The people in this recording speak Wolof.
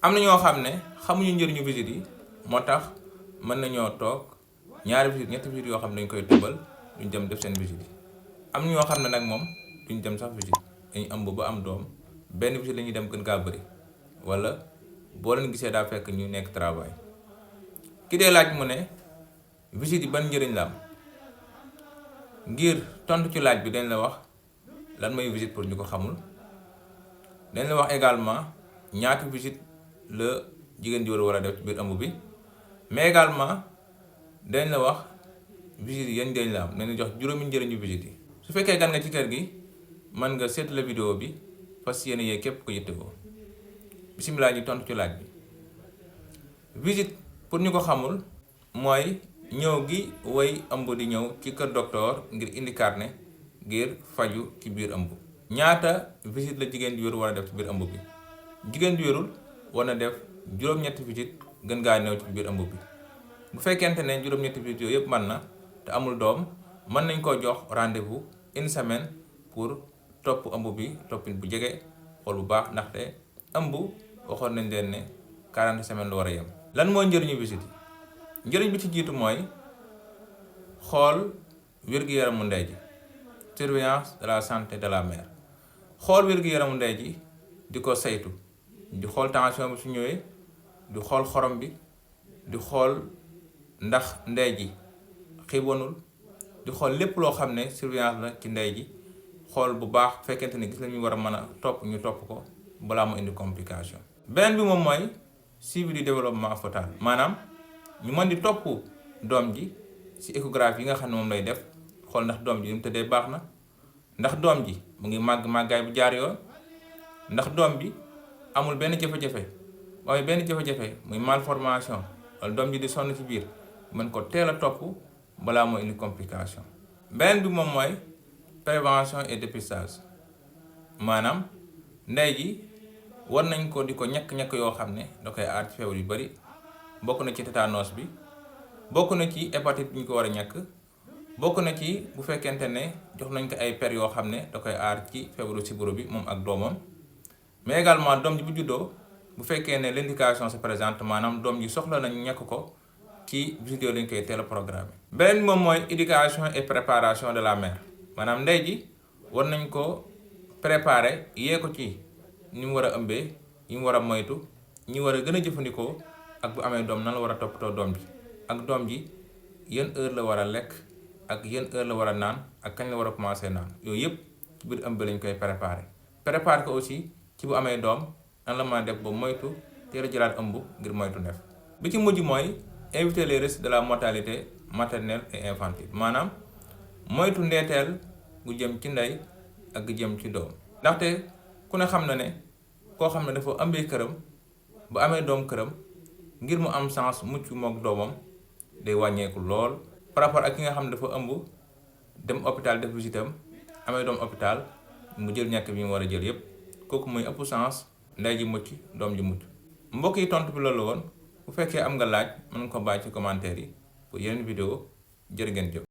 am na ñoo xam ne xamuñu njëriñu visite yi moo tax mën nañoo toog ñaari visite ñetti visite yoo xam ne dañ koy tëbal duñ dem def seen visite yi. am na ñoo xam ne nag moom duñ dem sax visite dañuy ëmb ba am doom benn visite la ñuy dem gën kaa bëri wala boo leen gisee daa fekk ñu nekk travail. ki dee laaj mu ne visite yi ban njëriñ la am ngir tontu ci laaj bi dañ la wax lan mooy visite pour ñu ko xamul. dañ la wax également ñaata visite la jigéen ji war a def ci biir ëmb bi mais également dañ la wax visite yi yan njëriñ la am dañ la jox juróomi njëriñu visite yi. su fekkee gan nga ci kër gi mën nga seetlu la vidéo bi fas yéene yee képp ko yittewoo. bisimilah ñu tontu ci laaj bi. visite pour ñu ko xamul mooy ñëw gi way ëmb di ñëw ci kër docteur ngir indi carnet ngir faju ci biir ëmb. ñaata visite la jigéen ju wérul war a def ci biir ëmb bi. jigéen ju wérul war na def juróom-ñetti visite gën ngaa néew ci biir ëmb bi. bu fekkente ne juróom-ñetti visite yooyu yëpp mën na te amul doom mën nañ koo jox rendez-vous une semaine pour topp ëmb bi toppin bu jege xool bu baax ndaxte ëmb waxoon nañ leen ne 40 semaines la war a yem. lan mooy njëriñu visite yi njëriñ bi ci jiitu mooy xool wér-gu-yaramu ndey ji surveillance de la santé de la mère. xool wér-gu-yaramu ndey ji di ko saytu di xool tension bi su ñëwee di xool xorom bi di xool ndax ndey ji xiibonul di xool lépp loo xam ne surveillance la ci ndey ji xool bu baax fekkente ne gis la ñu war a mën a topp ñu topp ko balaa mu indi complication. beneen bi moom mooy suivi du développement fœtal maanaam ñu mën di topp doom ji ci échographie yi nga xam ne moom lay def xool ndax doom ji li mu tëddee baax na ndax doom ji mu ngi màggaay bu jaar yoon ndax doom bi amul benn jafe-jafe waaye benn jafe-jafe muy malformation wala doom ji di sonn ci biir mën ko teel a topp balaa moo indi complication. beneen bi moom mooy prévention et dépistage maanaam ndey ji war nañ ko di ko ñàkk-ñàkk yoo xam ne da koy aar ci feebar yu bari bokk na ci tétanos bi bokk na ci hépatite bi ñu ko war a ñàkk bokk na ci bu fekkente ne jox nañ ko ay per yoo xam ne da koy aar ci feebaru sibiru bi moom ak doomam. mais également doom ji bu juddoo bu fekkee ne l'indication se présente maanaam doom ji soxla nañu ñàkk ko ci visite lañ koy teel a programme. beneen bi moom mooy éducation et préparation de la mère maanaam ndey ji war nañ ko préparer yee ko ci ni mu war a ëmbee ñi mu war a moytu ñi war a gën a jëfandikoo ak bu amee doom nan la war a toppatoo doom ji ak doom ji yan heure la war a lekk ak yan heure la war a naan ak kañ la war a commencer naan yooyu yëpp ci biir ëmb lañ koy préparer ko aussi ci bu amee doom nan la mën a def ba moytu teel a jëlaat ëmb ngir moytu ndef. bi ci mujj mooy éviter les risques de la mortalité maternelle et infantile maanaam moytu ndeeteel gu jëm ci ndey ak gu jëm ci doom ndaxte ku ne xam na ne koo xam ne dafa ëmbee këram bu amee doom këram ngir mu am chance mucc mook doomam day wàññeeku lool par rapport ak ki nga xam ne dafa ëmb dem hôpital def visitam amee doom hôpital mu jël ñàkk bi mu war a jël yépp kooku mooy ëpp chance ndey ji mucc doom ji mucc. mbokk yi tontu bi loolu woon bu fekkee am nga laaj mën nga ko bàyyi ci commentaire yi pour yeneen vidéo jërë ngeen jëf.